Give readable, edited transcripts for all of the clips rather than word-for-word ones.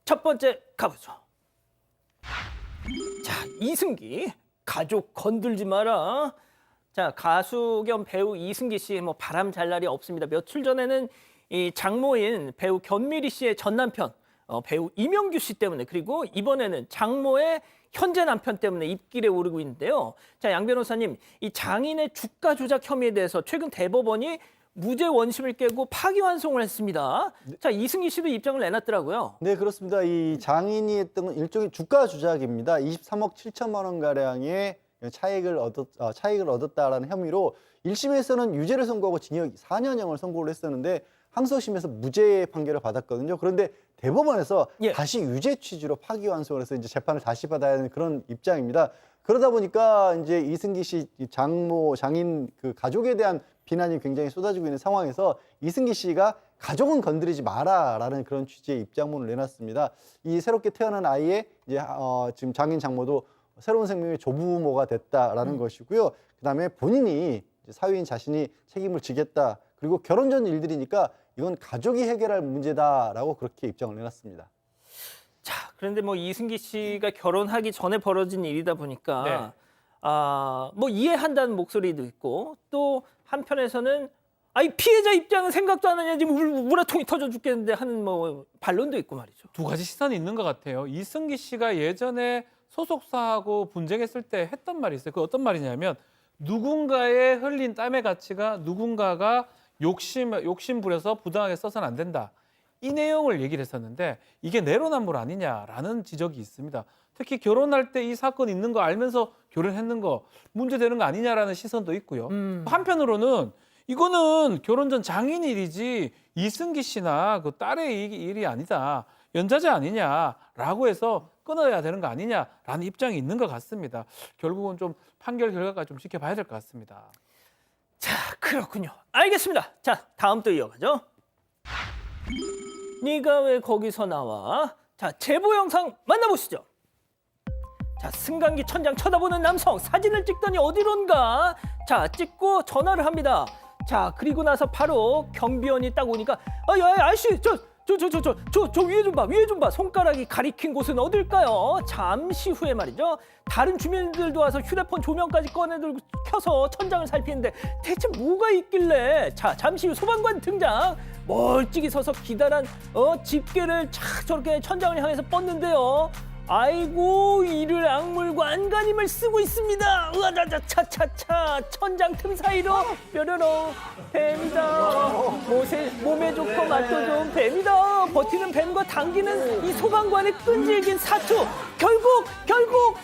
첫 번째 가보죠. 자, 이승기 가족 건들지 마라. 자, 가수 겸 배우 이승기 씨 뭐 바람 잘 날이 없습니다. 며칠 전에는 이 장모인 배우 견미리 씨의 전 남편 배우 이명규 씨 때문에, 그리고 이번에는 장모의 현재 남편 때문에 입길에 오르고 있는데요. 자, 양 변호사님, 이 장인의 주가 조작 혐의에 대해서 최근 대법원이 무죄 원심을 깨고 파기환송을 했습니다. 자, 이승기 씨도 입장을 내놨더라고요. 네, 그렇습니다. 이 장인이 했던 건 일종의 주가 조작입니다. 23억 7천만 원 가량의 차익을 얻었다라는 혐의로 1심에서는 유죄를 선고하고 징역 4년형을 선고를 했었는데 항소심에서 무죄 판결을 받았거든요. 그런데 대법원에서 예. 다시 유죄 취지로 파기환송을 해서 이제 재판을 다시 받아야 하는 그런 입장입니다. 그러다 보니까 이제 이승기 씨 장인 그 가족에 대한 비난이 굉장히 쏟아지고 있는 상황에서 이승기 씨가 가족은 건드리지 마라라는 그런 취지의 입장문을 내놨습니다. 이 새롭게 태어난 아이의 이제 지금 장인 장모도 새로운 생명의 조부모가 됐다라는 것이고요. 그다음에 본인이 이제 사위인 자신이 책임을 지겠다. 그리고 결혼 전 일들이니까 이건 가족이 해결할 문제다라고 그렇게 입장을 내놨습니다. 자, 그런데 뭐 이승기 씨가 결혼하기 전에 벌어진 일이다 보니까 네. 뭐 이해한다는 목소리도 있고, 또 한편에서는 이 피해자 입장은 생각도 안 하냐, 지금 우라통이 터져 죽겠는데 하는 뭐 반론도 있고 말이죠. 두 가지 시선이 있는 것 같아요. 이승기 씨가 예전에 소속사하고 분쟁했을 때 했던 말이 있어요. 그 어떤 말이냐면 누군가의 흘린 땀의 가치가 누군가가 욕심 부려서 부당하게 써서는 안 된다. 이 내용을 얘기를 했었는데 이게 내로남불 아니냐라는 지적이 있습니다. 특히 결혼할 때 이 사건 있는 거 알면서 결혼했는 거 문제되는 거 아니냐라는 시선도 있고요. 한편으로는 이거는 결혼 전 장인 일이지 이승기 씨나 그 딸의 일이 아니다. 연자제 아니냐라고 해서 끊어야 되는 거 아니냐라는 입장이 있는 것 같습니다. 결국은 좀 판결 결과까지 좀 지켜봐야 될 것 같습니다. 자, 그렇군요. 알겠습니다. 자, 다음 또 이어가죠. 네가 왜 거기서 나와? 자, 제보 영상 만나보시죠. 자, 승강기 천장 쳐다보는 남성, 사진을 찍더니 어디론가? 자, 찍고 전화를 합니다. 자, 그리고 나서 바로 경비원이 딱 오니까 야, 아저씨, 저 위에 좀 봐, 위에 좀 봐. 손가락이 가리킨 곳은 어딜까요? 잠시 후에 말이죠. 다른 주민들도 와서 휴대폰 조명까지 꺼내들고 켜서 천장을 살피는데 대체 뭐가 있길래? 자, 잠시 후 소방관 등장. 멀찍이 서서 기다란 집게를 착 저렇게 천장을 향해서 뻗는데요. 아이고, 이를 악물고 안간힘을 쓰고 있습니다. 으아자자 차차차 천장 틈 사이로 뾰로롱 뱀이다. 몸에 좋고 맛도 좋은 뱀이다. 버티는 뱀과 당기는 이 소방관의 끈질긴 사투. 결국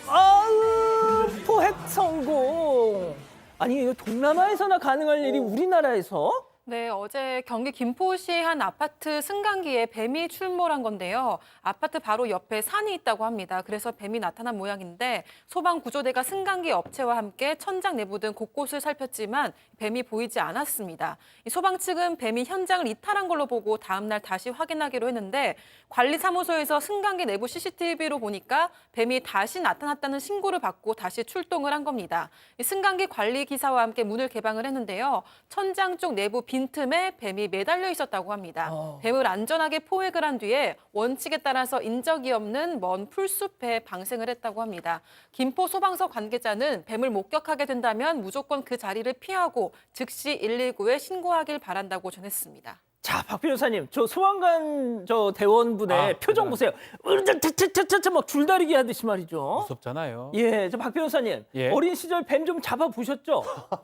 포획 성공. 아니, 이거 동남아에서나 가능할 일이 우리나라에서? 네, 어제 경기 김포시의 한 아파트 승강기에 뱀이 출몰한 건데요. 아파트 바로 옆에 산이 있다고 합니다. 그래서 뱀이 나타난 모양인데 소방구조대가 승강기 업체와 함께 천장 내부 등 곳곳을 살폈지만 뱀이 보이지 않았습니다. 소방 측은 뱀이 현장을 이탈한 걸로 보고 다음 날 다시 확인하기로 했는데 관리사무소에서 승강기 내부 CCTV로 보니까 뱀이 다시 나타났다는 신고를 받고 다시 출동을 한 겁니다. 승강기 관리 기사와 함께 문을 개방을 했는데요. 천장 쪽 내부 빈틈에 뱀이 매달려 있었다고 합니다. 뱀을 안전하게 포획을 한 뒤에 원칙에 따라서 인적이 없는 먼 풀숲에 방생을 했다고 합니다. 김포 소방서 관계자는 뱀을 목격하게 된다면 무조건 그 자리를 피하고 즉시 119에 신고하길 바란다고 전했습니다. 자, 박 변호사님, 저 소방관 대원분의 표정 보세요. 으르자차차차차 막 줄다리기 하듯이 말이죠. 무섭잖아요. 예, 저 박 변호사님, 예. 어린 시절 뱀 좀 잡아보셨죠?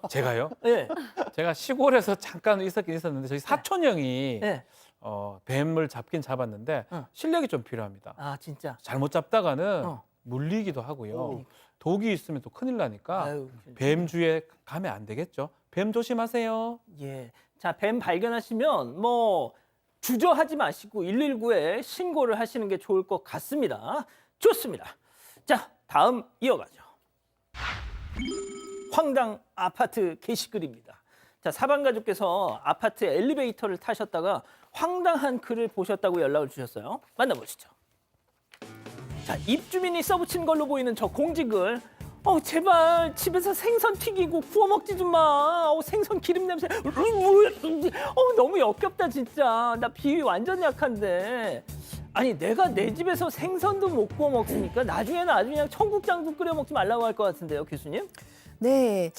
제가요? 예, 제가 시골에서 잠깐 있었는데 저희 사촌 형이 예. 뱀을 잡긴 잡았는데 실력이 좀 필요합니다. 아, 진짜. 잘못 잡다가는 어. 물리기도 하고요. 오. 독이 있으면 또 큰일 나니까 아유, 뱀 주위에 가면 안 되겠죠. 뱀 조심하세요. 예. 자, 뱀 발견하시면 뭐 주저하지 마시고 119에 신고를 하시는 게 좋을 것 같습니다. 좋습니다. 자, 다음 이어가죠. 황당 아파트 게시글입니다. 자, 사방가족께서 아파트 엘리베이터를 타셨다가 황당한 글을 보셨다고 연락을 주셨어요. 만나보시죠. 자, 입주민이 써붙인 걸로 보이는 저 공지글. 제발 집에서 생선 튀기고 구워 먹지 좀 마. 생선 기름 냄새. 너무 역겹다 진짜. 나 비위 완전 약한데. 아니 내가 내 집에서 생선도 못 구워 먹으니까 나중에는 아주 그냥 청국장도 끓여 먹지 말라고 할 것 같은데요, 교수님? 네,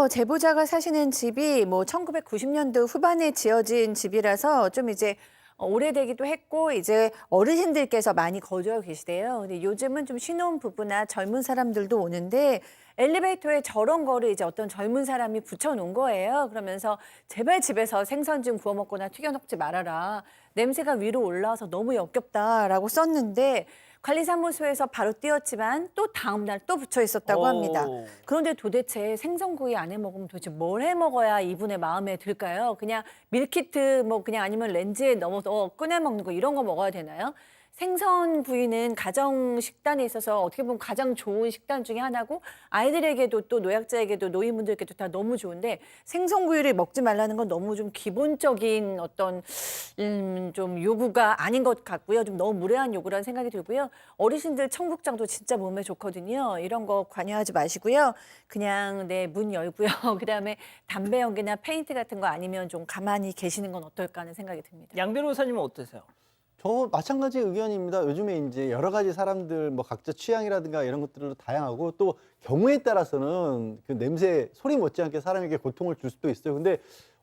제보자가 사시는 집이 뭐 1990년도 후반에 지어진 집이라서 좀 이제 오래되기도 했고 이제 어르신들께서 많이 거주하고 계시대요. 근데 요즘은 좀 신혼 부부나 젊은 사람들도 오는데 엘리베이터에 저런 거를 이제 어떤 젊은 사람이 붙여놓은 거예요. 그러면서 제발 집에서 생선 좀 구워 먹거나 튀겨 먹지 말아라. 냄새가 위로 올라와서 너무 역겹다라고 썼는데 관리사무소에서 바로 띄웠지만 또 다음 날 또 붙여 있었다고 합니다. 그런데 도대체 생선구이 안 해 먹으면 도대체 뭘 해 먹어야 이분의 마음에 들까요? 그냥 밀키트 뭐 그냥 아니면 렌즈에 넣어서 꺼내 먹는 거 이런 거 먹어야 되나요? 생선구이는 가정 식단에 있어서 어떻게 보면 가장 좋은 식단 중에 하나고 아이들에게도 또 노약자에게도 노인분들께도 다 너무 좋은데 생선구이를 먹지 말라는 건 너무 좀 기본적인 어떤 좀 요구가 아닌 것 같고요. 좀 너무 무례한 요구라는 생각이 들고요. 어르신들 청국장도 진짜 몸에 좋거든요. 이런 거 관여하지 마시고요. 그냥 문 열고요. 그다음에 담배 연기나 페인트 같은 거 아니면 좀 가만히 계시는 건 어떨까 하는 생각이 듭니다. 양 변호사님은 어떠세요? 저 마찬가지 의견입니다. 요즘에 이제 여러 가지 사람들 뭐 각자 취향이라든가 이런 것들도 다양하고 또 경우에 따라서는 그 냄새 소리 못지않게 사람에게 고통을 줄 수도 있어요. 근데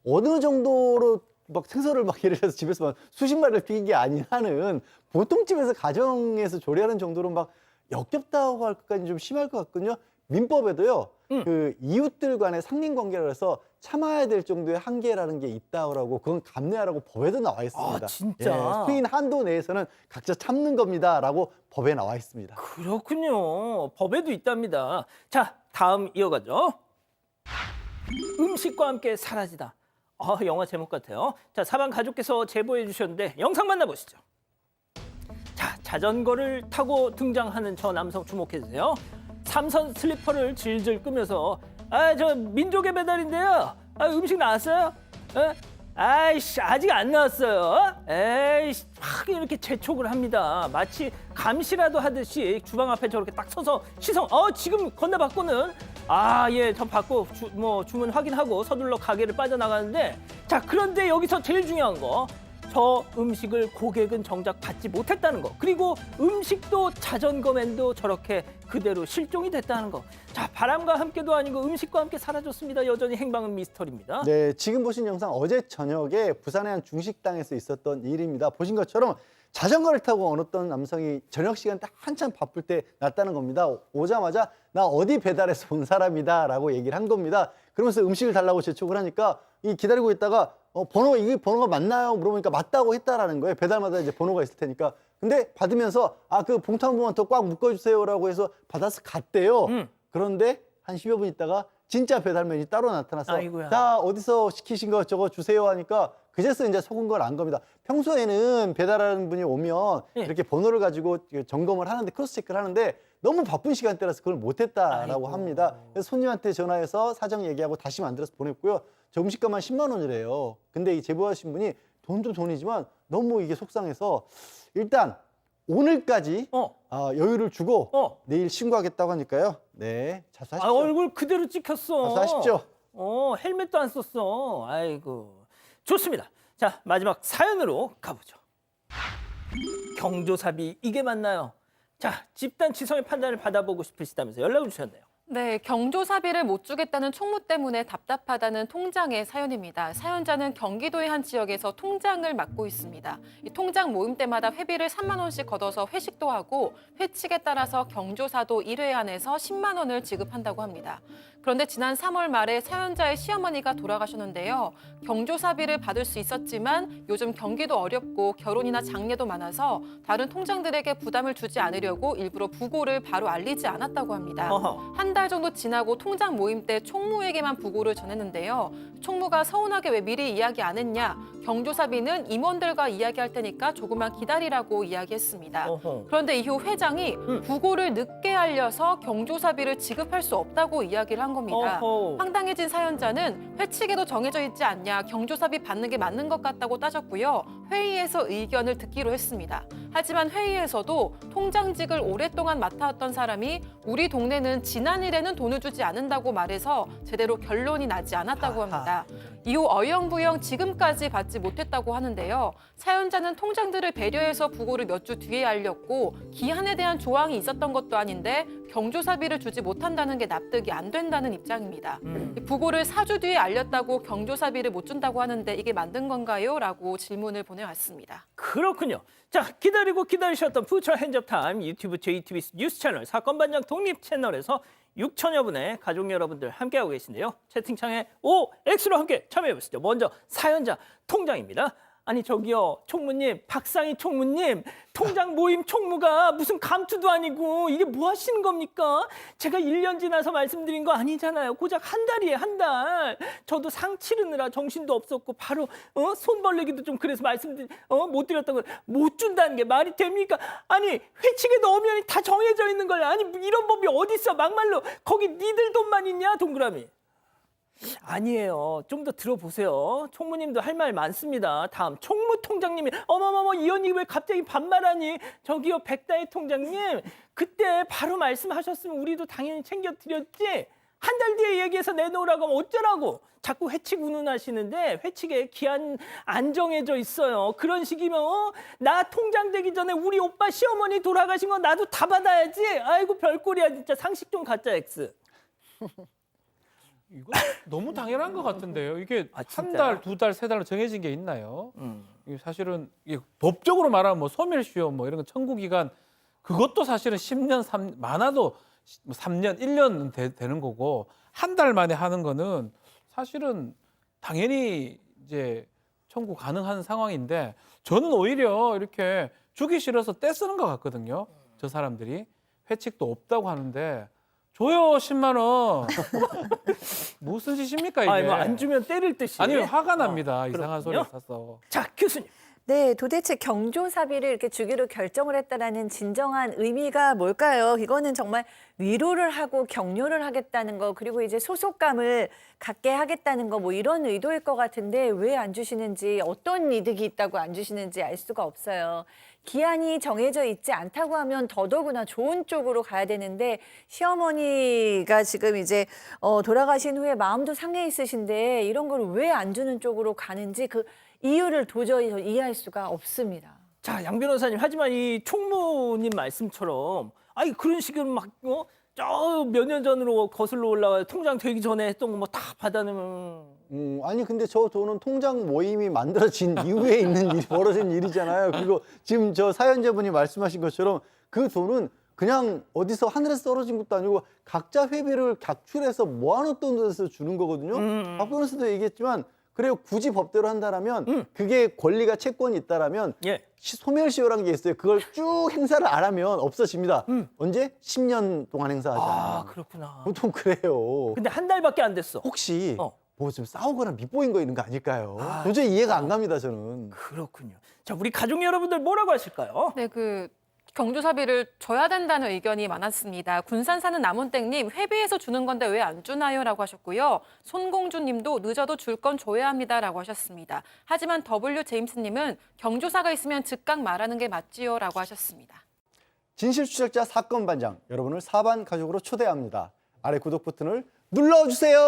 어느 정도로 막 생선을 막 예를 들어서 집에서 막 수십 마리를 튀긴 게 아닌 한은 보통 집에서 가정에서 조리하는 정도로 막 역겹다고 할 것까지 좀 심할 것 같거든요. 민법에도요. 그 이웃들 간의 상린관계라 해서 참아야 될 정도의 한계라는 게 있다고 그건 감내하라고 법에도 나와 있습니다. 아, 진짜? 수인 한도 내에서는 각자 참는 겁니다라고 법에 나와 있습니다. 그렇군요. 법에도 있답니다. 자, 다음 이어가죠. 음식과 함께 사라지다. 영화 제목 같아요. 자, 사방 가족께서 제보해 주셨는데 영상 만나보시죠. 자, 자전거를 타고 등장하는 저 남성 주목해 주세요. 삼선 슬리퍼를 질질 끄면서 저 민족의 배달인데요. 음식 나왔어요? 아이씨 아직 안 나왔어요. 에이씨 막 이렇게 재촉을 합니다. 마치 감시라도 하듯이 주방 앞에 저렇게 딱 서서 시선 지금 건네받고는 저 받고 주문 확인하고 서둘러 가게를 빠져나가는데 자 그런데 여기서 제일 중요한 거 저 음식을 고객은 정작 받지 못했다는 거 그리고 음식도 자전거맨도 저렇게 그대로 실종이 됐다는 거. 자 바람과 함께도 아니고 음식과 함께 사라졌습니다. 여전히 행방은 미스터리입니다. 네, 지금 보신 영상 어제 저녁에 부산의 한 중식당에서 있었던 일입니다. 보신 것처럼 자전거를 타고 어떤 남성이 저녁 시간 때 한참 바쁠 때 났다는 겁니다. 오자마자 나 어디 배달해서 온 사람이다 라고 얘기를 한 겁니다. 그러면서 음식을 달라고 재촉을 하니까 이 기다리고 있다가 이게 번호가 맞나요? 물어보니까 맞다고 했다라는 거예요. 배달마다 이제 번호가 있을 테니까. 근데 받으면서 그 봉투 한 번만 더 꽉 묶어주세요라고 해서 받아서 갔대요. 그런데 한 10여 분 있다가 진짜 배달맨이 따로 나타나서 아이고야. 자 어디서 시키신 거 저거 주세요 하니까 그제서 이제 속은 걸 안 겁니다. 평소에는 배달하는 분이 오면 이렇게 번호를 가지고 점검을 하는데 크로스 체크를 하는데 너무 바쁜 시간대라서 그걸 못했다라고 합니다. 그래서 손님한테 전화해서 사정 얘기하고 다시 만들어서 보냈고요. 저 음식값만 10만 원이래요. 근데 이 제보하신 분이 돈도 돈이지만 너무 이게 속상해서 일단 오늘까지 여유를 주고 내일 신고하겠다고 하니까요. 네, 자수하십시오. 얼굴 그대로 찍혔어. 자수하십시오. 헬멧도 안 썼어. 아이고. 좋습니다. 자, 마지막 사연으로 가보죠. 경조사비 이게 맞나요? 자, 집단 지성의 판단을 받아보고 싶으시다면서 연락을 주셨네요. 네, 경조사비를 못 주겠다는 총무 때문에 답답하다는 통장의 사연입니다. 사연자는 경기도의 한 지역에서 통장을 맡고 있습니다. 이 통장 모임 때마다 회비를 3만 원씩 걷어서 회식도 하고 회칙에 따라서 경조사도 1회 안에서 10만 원을 지급한다고 합니다. 그런데 지난 3월 말에 사연자의 시어머니가 돌아가셨는데요. 경조사비를 받을 수 있었지만 요즘 경기도 어렵고 결혼이나 장례도 많아서 다른 통장들에게 부담을 주지 않으려고 일부러 부고를 바로 알리지 않았다고 합니다. 한 달 정도 지나고 통장 모임 때 총무에게만 부고를 전했는데요. 총무가 서운하게 왜 미리 이야기 안 했냐? 경조사비는 임원들과 이야기할 테니까 조금만 기다리라고 이야기했습니다. 그런데 이후 회장이 부고를 늦게 알려서 경조사비를 지급할 수 없다고 이야기를 한 겁니다. 황당해진 사연자는 회칙에도 정해져 있지 않냐, 경조사비 받는 게 맞는 것 같다고 따졌고요. 회의에서 의견을 듣기로 했습니다. 하지만 회의에서도 통장직을 오랫동안 맡아왔던 사람이 우리 동네는 지난 일에는 돈을 주지 않는다고 말해서 제대로 결론이 나지 않았다고 합니다. 이후 어영부영 지금까지 받지 받지 못했다고 하는데요. 사연자는 통장들을 배려해서 부고를 몇 주 뒤에 알렸고 기한에 대한 조항이 있었던 것도 아닌데 경조사비를 주지 못한다는 게 납득이 안 된다는 입장입니다. 부고를 4주 뒤에 알렸다고 경조사비를 못 준다고 하는데 이게 맞는 건가요? 라고 질문을 보내왔습니다. 그렇군요. 자, 기다리고 기다리셨던 퓨처 핸즈업 타임 유튜브 JTBC 뉴스 채널 사건 반장 독립 채널에서 6천여 분의 가족 여러분들 함께하고 계신데요. 채팅창에 OX로 함께 참여해 보시죠. 먼저 사연자 통장입니다. 아니 저기요 총무님, 박상희 총무님, 통장 모임 총무가 무슨 감투도 아니고 이게 뭐 하시는 겁니까? 제가 1년 지나서 말씀드린 거 아니잖아요. 고작 한 달이에요, 한 달. 저도 상 치르느라 정신도 없었고 바로 손 벌리기도 좀 그래서 못 드렸던 걸 못 준다는 게 말이 됩니까? 아니 회칙에도 엄연히 다 정해져 있는 걸 아니 이런 법이 어디 있어? 막말로 거기 니들 돈만 있냐 동그라미. 아니에요. 좀 더 들어보세요. 총무님도 할 말 많습니다. 다음 총무통장님이 어머머머 이 언니 왜 갑자기 반말하니? 저기요 백다희 통장님 그때 바로 말씀하셨으면 우리도 당연히 챙겨드렸지. 한 달 뒤에 얘기해서 내놓으라고 하면 어쩌라고. 자꾸 회칙 운운하시는데 회칙에 기한 안 정해져 있어요. 그런 식이면 나 통장 되기 전에 우리 오빠 시어머니 돌아가신 거 나도 다 받아야지. 아이고 별꼴이야 진짜. 상식 좀 갖자 X. 이거 너무 당연한 것 같은데요. 이게 아, 한 진짜요? 달, 두 달, 세 달로 정해진 게 있나요? 이게 사실은 이게 법적으로 말하면 뭐 소멸시효 뭐 이런 거 청구 기간 그것도 사실은 10년, 많아도 3년, 1년 되는 거고 한 달 만에 하는 거는 사실은 당연히 이제 청구 가능한 상황인데 저는 오히려 이렇게 주기 싫어서 떼쓰는 것 같거든요. 저 사람들이 회칙도 없다고 하는데 줘요 10만 원. 무슨 짓입니까 이게? 아니 뭐 안 주면 때릴 듯이. 아니면 화가 납니다. 이상한 소리 그렇군요. 사서. 자 교수님. 네, 도대체 경조사비를 이렇게 주기로 결정을 했다라는 진정한 의미가 뭘까요? 이거는 정말 위로를 하고 격려를 하겠다는 거, 그리고 이제 소속감을 갖게 하겠다는 거, 뭐 이런 의도일 것 같은데 왜 안 주시는지, 어떤 이득이 있다고 안 주시는지 알 수가 없어요. 기한이 정해져 있지 않다고 하면 더더구나 좋은 쪽으로 가야 되는데 시어머니가 지금 이제 돌아가신 후에 마음도 상해 있으신데 이런 걸 왜 안 주는 쪽으로 가는지 그 이유를 도저히 이해할 수가 없습니다. 자, 양 변호사님, 하지만 이 총무님 말씀처럼 아니 그런 식으로 막 저 몇 년 전으로 거슬러 올라가 통장 되기 전에 했던 거 뭐 다 받아내면 아니 근데 저 돈은 통장 모임이 만들어진 이후에 있는 일이 벌어진 일이잖아요. 그리고 지금 저 사연자분이 말씀하신 것처럼 그 돈은 그냥 어디서 하늘에서 떨어진 것도 아니고 각자 회비를 각출해서 모아놓던 데서 주는 거거든요. 박 변호사도 얘기했지만 그래요. 굳이 법대로 한다라면 그게 권리가 채권이 있다라면 예. 소멸시효라는 게 있어요. 그걸 쭉 행사를 안 하면 없어집니다. 언제? 10년 동안 행사하잖아요. 아 그렇구나. 보통 그래요. 근데 한 달밖에 안 됐어. 혹시 어. 뭐 좀 싸우거나 밑보인 거 있는 거 아닐까요? 도저히 이해가 안 갑니다, 저는. 그렇군요. 자, 우리 가족 여러분들 뭐라고 하실까요? 네, 경조사비를 줘야 된다는 의견이 많았습니다. 군산 사는 남원땡님, 회비에서 주는 건데 왜 안 주나요? 라고 하셨고요. 손공주님도 늦어도 줄 건 줘야 합니다. 라고 하셨습니다. 하지만 W 제임스님은 경조사가 있으면 즉각 말하는 게 맞지요? 라고 하셨습니다. 진실추적자 사건 반장, 여러분을 사반 가족으로 초대합니다. 아래 구독 버튼을 눌러주세요.